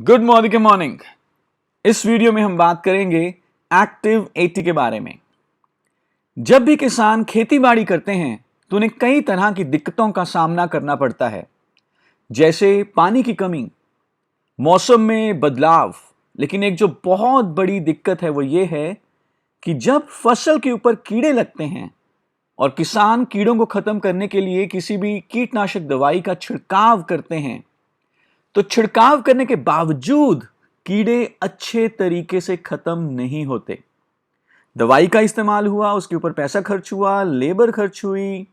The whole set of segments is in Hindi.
Good morning. इस वीडियो में हम बात करेंगे एक्टिव 80 के बारे में। जब भी किसान खेती बाड़ी करते हैं तो उन्हें कई तरह की दिक्कतों का सामना करना पड़ता है, जैसे पानी की कमी, मौसम में बदलाव। लेकिन एक जो बहुत बड़ी दिक्कत है वो ये है कि जब फसल के ऊपर कीड़े लगते हैं और किसान कीड़ों को खत्म करने के लिए किसी भी कीटनाशक दवाई का छिड़काव करते हैं, तो छिड़काव करने के बावजूद कीड़े अच्छे तरीके से खत्म नहीं होते। दवाई का इस्तेमाल हुआ, उसके ऊपर पैसा खर्च हुआ, लेबर खर्च हुई,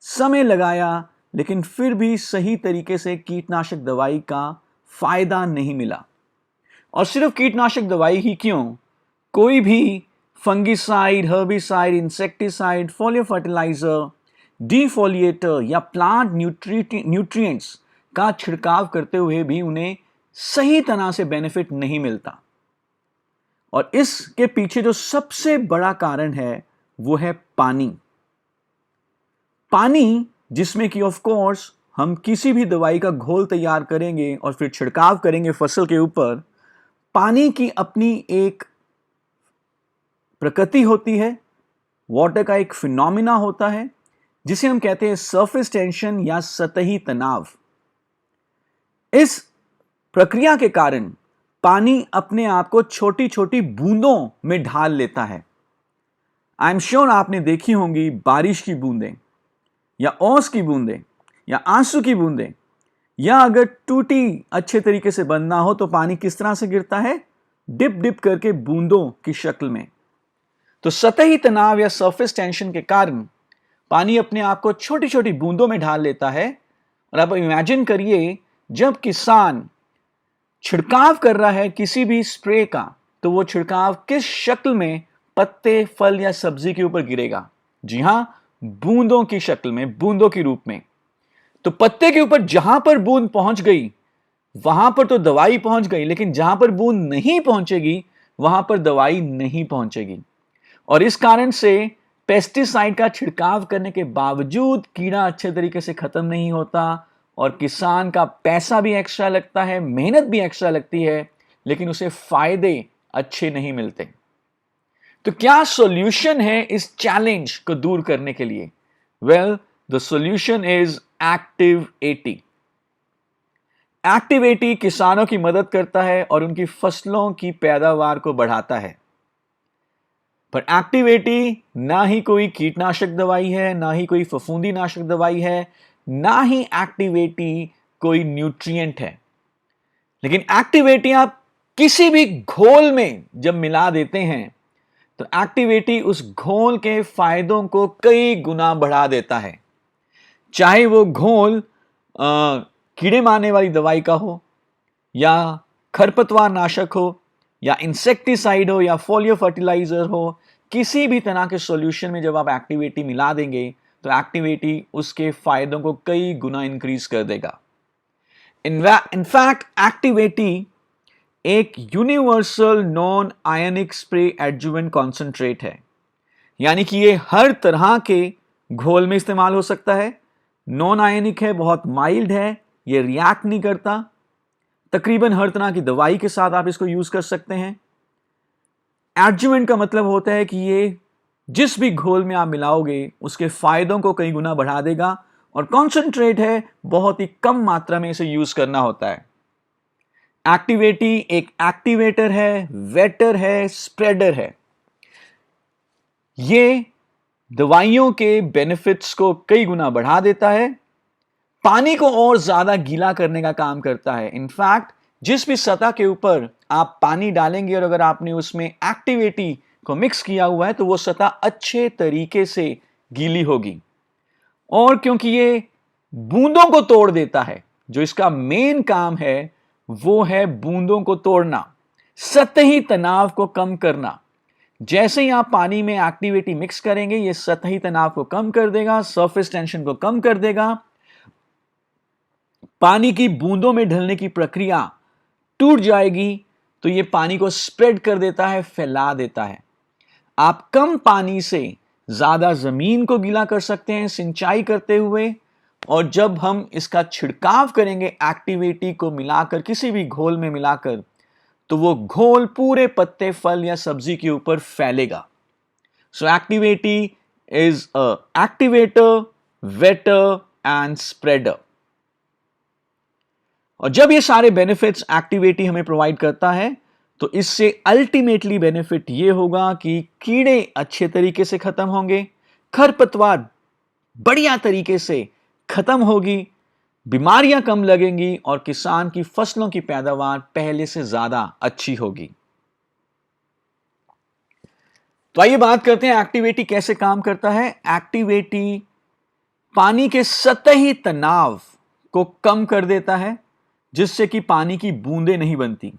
समय लगाया, लेकिन फिर भी सही तरीके से कीटनाशक दवाई का फायदा नहीं मिला। और सिर्फ कीटनाशक दवाई ही क्यों, कोई भी fungicide, herbicide, insecticide, foliar fertilizer, defoliator या प्लांट न्यूट्रिएंट्स का छिड़काव करते हुए भी उन्हें सही तरह से बेनिफिट नहीं मिलता। और इसके पीछे जो सबसे बड़ा कारण है वो है पानी। पानी जिसमें कि ऑफ कोर्स हम किसी भी दवाई का घोल तैयार करेंगे और फिर छिड़काव करेंगे फसल के ऊपर, पानी की अपनी एक प्रकृति होती है, वाटर का एक फिनोमिना होता है जिसे हम कहते हैं सरफेस टेंशन या सतही तनाव। इस प्रक्रिया के कारण पानी अपने आप को छोटी छोटी बूंदों में ढाल लेता है। आई एम श्योर आपने देखी होंगी बारिश की बूंदें या ओस की बूंदें या आंसू की बूंदें, या अगर टूटी अच्छे तरीके से बंद ना हो तो पानी किस तरह से गिरता है, डिप डिप करके बूंदों की शक्ल में। तो सतही तनाव या सरफेस टेंशन के कारण पानी अपने आप को छोटी छोटी बूंदों में ढाल लेता है। और अब इमेजिन करिए, जब किसान छिड़काव कर रहा है किसी भी स्प्रे का, तो वो छिड़काव किस शक्ल में पत्ते, फल या सब्जी के ऊपर गिरेगा? जी हां, बूंदों की शक्ल में, बूंदों के रूप में। तो पत्ते के ऊपर जहां पर बूंद पहुंच गई वहां पर तो दवाई पहुंच गई, लेकिन जहां पर बूंद नहीं पहुंचेगी वहां पर दवाई नहीं पहुंचेगी। और इस कारण से पेस्टिसाइड का छिड़काव करने के बावजूद कीड़ा अच्छे तरीके से खत्म नहीं होता और किसान का पैसा भी एक्स्ट्रा लगता है, मेहनत भी एक्स्ट्रा लगती है, लेकिन उसे फायदे अच्छे नहीं मिलते। तो क्या सॉल्यूशन है इस चैलेंज को दूर करने के लिए? Well, the solution is active 80। Active 80 किसानों की मदद करता है और उनकी फसलों की पैदावार को बढ़ाता है। पर एक्टिव 80 ना ही कोई कीटनाशक दवाई है, ना ही कोई फफूंदी नाशक दवाई है, ना ही एक्टिव 80 कोई न्यूट्रिएंट है। लेकिन एक्टिव 80 आप किसी भी घोल में जब मिला देते हैं तो एक्टिव 80 उस घोल के फायदों को कई गुना बढ़ा देता है। चाहे वो घोल कीड़े मारने वाली दवाई का हो, या खरपतवार नाशक हो, या इंसेक्टिसाइड हो, या फोलियो फर्टिलाइजर हो, किसी भी तरह के सॉल्यूशन में जब आप एक्टिव 80 मिला देंगे तो एक्टिव 80 उसके फायदों को कई गुना इंक्रीज कर देगा। इनफैक्ट एक्टिव 80 एक universal non ionic spray adjuvant concentrate है, यानी कि ये हर तरह के घोल में इस्तेमाल हो सकता है। नॉन आयनिक है, बहुत माइल्ड है, ये रिएक्ट नहीं करता। तकरीबन हर तरह की दवाई के साथ आप इसको यूज कर सकते हैं। एडजुवेंट का मतलब होता है कि ये जिस भी घोल में आप मिलाओगे उसके फायदों को कई गुना बढ़ा देगा, और कॉन्सेंट्रेट है, बहुत ही कम मात्रा में इसे यूज करना होता है। एक्टिव 80 एक एक्टिवेटर है, वेटर है, स्प्रेडर है। ये दवाइयों के बेनिफिट्स को कई गुना बढ़ा देता है, पानी को और ज्यादा गीला करने का काम करता है। इनफैक्ट जिस भी सतह के ऊपर आप पानी डालेंगे और अगर आपने उसमें एक्टिव 80 को मिक्स किया हुआ है तो वो सतह अच्छे तरीके से गीली होगी। और क्योंकि ये बूंदों को तोड़ देता है, जो इसका मेन काम है वो है बूंदों को तोड़ना, सतही तनाव को कम करना। जैसे ही आप पानी में एक्टिव 80 मिक्स करेंगे, ये सतही तनाव को कम कर देगा, सरफेस टेंशन को कम कर देगा। पानी की बूंदों में ढलने की प्रक्रिया टूट जाएगी, तो ये पानी को स्प्रेड कर देता है, फैला देता है। आप कम पानी से ज्यादा जमीन को गीला कर सकते हैं सिंचाई करते हुए, और जब हम इसका छिड़काव करेंगे एक्टिवेटी को मिलाकर, किसी भी घोल में मिलाकर, तो वो घोल पूरे पत्ते, फल या सब्जी के ऊपर फैलेगा। So activity is a activator, wetter and spreader. और जब ये सारे बेनिफिट्स एक्टिवेटी हमें प्रोवाइड करता है, तो इससे अल्टीमेटली बेनिफिट ये होगा कि कीड़े अच्छे तरीके से खत्म होंगे, खरपतवार बढ़िया तरीके से खत्म होगी, बीमारियां कम लगेंगी और किसान की फसलों की पैदावार पहले से ज्यादा अच्छी होगी। तो आइए बात करते हैं एक्टिवेटी कैसे काम करता है। एक्टिवेटी पानी के सतही तनाव को कम कर देता है, जिससे कि पानी की बूंदें नहीं बनती।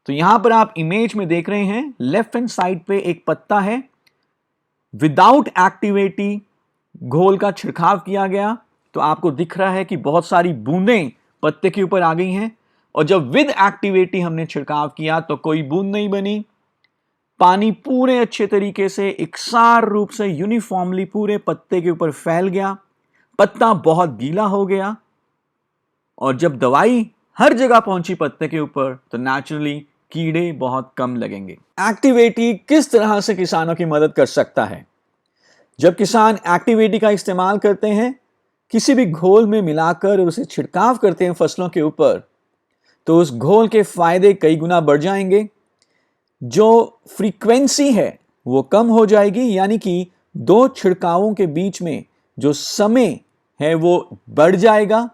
तो यहां पर आप इमेज में देख रहे हैं, लेफ्ट हैंड साइड पे एक पत्ता है, विदाउट एक्टिवेटी घोल का छिड़काव किया गया तो आपको दिख रहा है कि बहुत सारी बूंदें पत्ते के ऊपर आ गई हैं, और जब विद एक्टिवेटी हमने छिड़काव किया तो कोई बूंद नहीं बनी। पानी पूरे अच्छे तरीके से एकसार रूप से यूनिफॉर्मली पूरे पत्ते के ऊपर फैल गया, पत्ता बहुत गीला हो गया, और जब दवाई हर जगह पहुंची पत्ते के ऊपर तो नेचुरली कीड़े बहुत कम लगेंगे। एक्टिवेटी किस तरह से किसानों की मदद कर सकता है? जब किसान एक्टिवेटी का इस्तेमाल करते हैं, किसी भी घोल में मिलाकर उसे छिड़काव करते हैं फसलों के ऊपर, तो उस घोल के फायदे कई गुना बढ़ जाएंगे। जो फ्रीक्वेंसी है वो कम हो जाएगी, यानी कि दो छिड़कावों के बीच में जो समय है वो बढ़ जाएगा।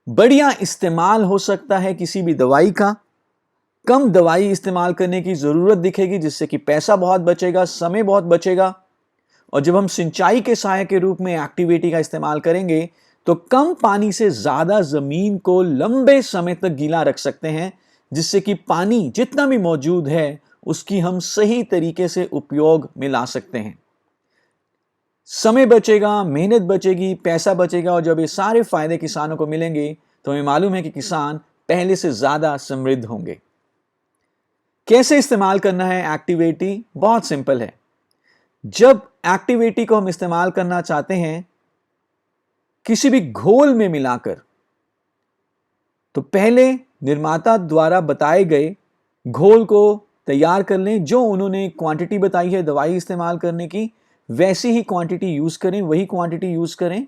बढ़िया इस्तेमाल हो सकता है किसी भी दवाई का, कम दवाई इस्तेमाल करने की जरूरत दिखेगी, जिससे कि पैसा बहुत बचेगा, समय बहुत बचेगा। और जब हम सिंचाई के सहायक के रूप में एक्टिवेटी का इस्तेमाल करेंगे तो कम पानी से ज्यादा जमीन को लंबे समय तक गीला रख सकते हैं, जिससे कि पानी जितना भी मौजूद है उसकी हम सही तरीके से उपयोग में ला सकते हैं। समय बचेगा, मेहनत बचेगी, पैसा बचेगा, और जब ये सारे फायदे किसानों को मिलेंगे तो हमें मालूम है कि किसान पहले से ज्यादा समृद्ध होंगे। कैसे इस्तेमाल करना है एक्टिवेटी? बहुत सिंपल है। जब एक्टिवेटी को हम इस्तेमाल करना चाहते हैं किसी भी घोल में मिलाकर, तो पहले निर्माता द्वारा बताए गए घोल को तैयार कर लें। जो उन्होंने क्वांटिटी बताई है दवाई इस्तेमाल करने की, वैसी ही क्वांटिटी यूज करें, वही क्वांटिटी यूज करें।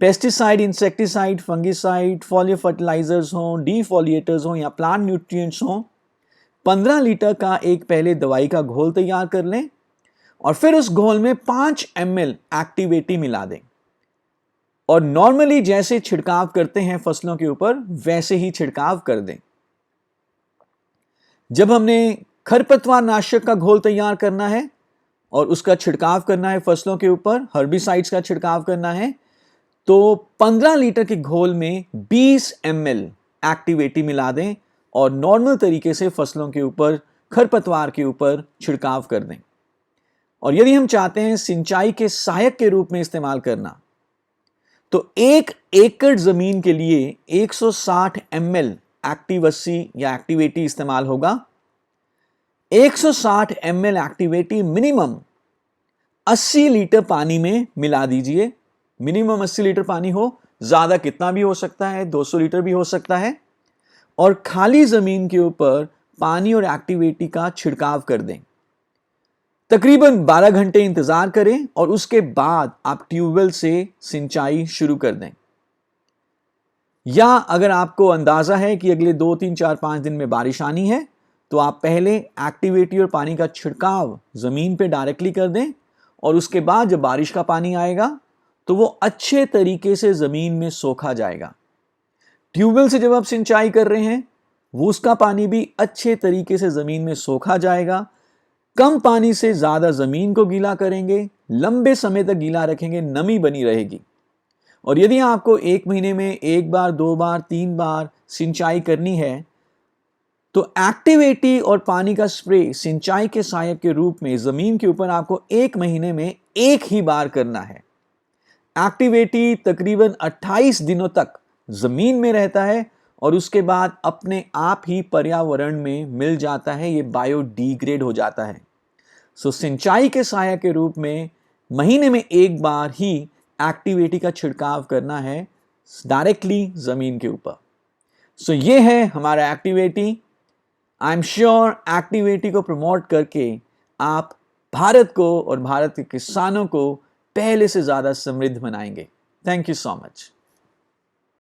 Pesticide, insecticide, fungicide, foliar fertilizers हों, डीफोलिएटर्स हों या प्लांट न्यूट्रिएंट्स हों, 15 लीटर का एक पहले दवाई का घोल तैयार कर लें और फिर उस घोल में 5 ml एक्टिवेटी मिला दें, और नॉर्मली जैसे छिड़काव करते हैं फसलों के ऊपर वैसे ही छिड़काव कर दें। जब हमने खरपतवार नाशक का घोल तैयार करना है और उसका छिड़काव करना है फसलों के ऊपर, हर्बिसाइड्स का छिड़काव करना है, तो 15 लीटर के घोल में 20 ml एक्टिवेटी मिला दें और नॉर्मल तरीके से फसलों के ऊपर, खरपतवार के ऊपर छिड़काव कर दें। और यदि हम चाहते हैं सिंचाई के सहायक के रूप में इस्तेमाल करना, तो 1 एकड़ जमीन के लिए 160 ml एक्टिव 80 या एक्टिवेटी इस्तेमाल होगा। 160 ml एक्टिवेटी मिनिमम 80 लीटर पानी में मिला दीजिए। मिनिमम 80 लीटर पानी हो, ज्यादा कितना भी हो सकता है, 200 लीटर भी हो सकता है। और खाली जमीन के ऊपर पानी और एक्टिवेटी का छिड़काव कर दें। तकरीबन 12 घंटे इंतजार करें और उसके बाद आप ट्यूबवेल से सिंचाई शुरू कर दें। या अगर आपको अंदाजा है कि अगले 2, 3, 4, 5 दिन में बारिश आनी है, तो आप पहले एक्टिवेटी और पानी का छिड़काव जमीन पे डायरेक्टली कर दें, और उसके बाद जब बारिश का पानी आएगा तो वो अच्छे तरीके से जमीन में सोखा जाएगा। ट्यूबवेल से जब आप सिंचाई कर रहे हैं, वो उसका पानी भी अच्छे तरीके से जमीन में सोखा जाएगा। कम पानी से ज्यादा जमीन को गीला करेंगे, लंबे समय तक गीला रखेंगे, नमी बनी रहेगी। और यदि आपको 1 महीने में 1 बार, 2 बार, 3 बार सिंचाई करनी है, तो एक्टिवेटी और पानी का स्प्रे सिंचाई के सहायक के रूप में जमीन के ऊपर आपको 1 महीने में 1 ही बार करना है। एक्टिवेटी तकरीबन 28 दिनों तक जमीन में रहता है और उसके बाद अपने आप ही पर्यावरण में मिल जाता है, ये बायोडिग्रेड हो जाता है। सो सिंचाई के सहायक के रूप में महीने में 1 बार ही एक्टिविटी का छिड़काव करना है डायरेक्टली जमीन के ऊपर। सो ये है हमारा activity. I am sure activity को प्रमोट करके आप भारत को और भारत के किसानों को पहले से ज्यादा समृद्ध बनाएंगे। Thank you so much.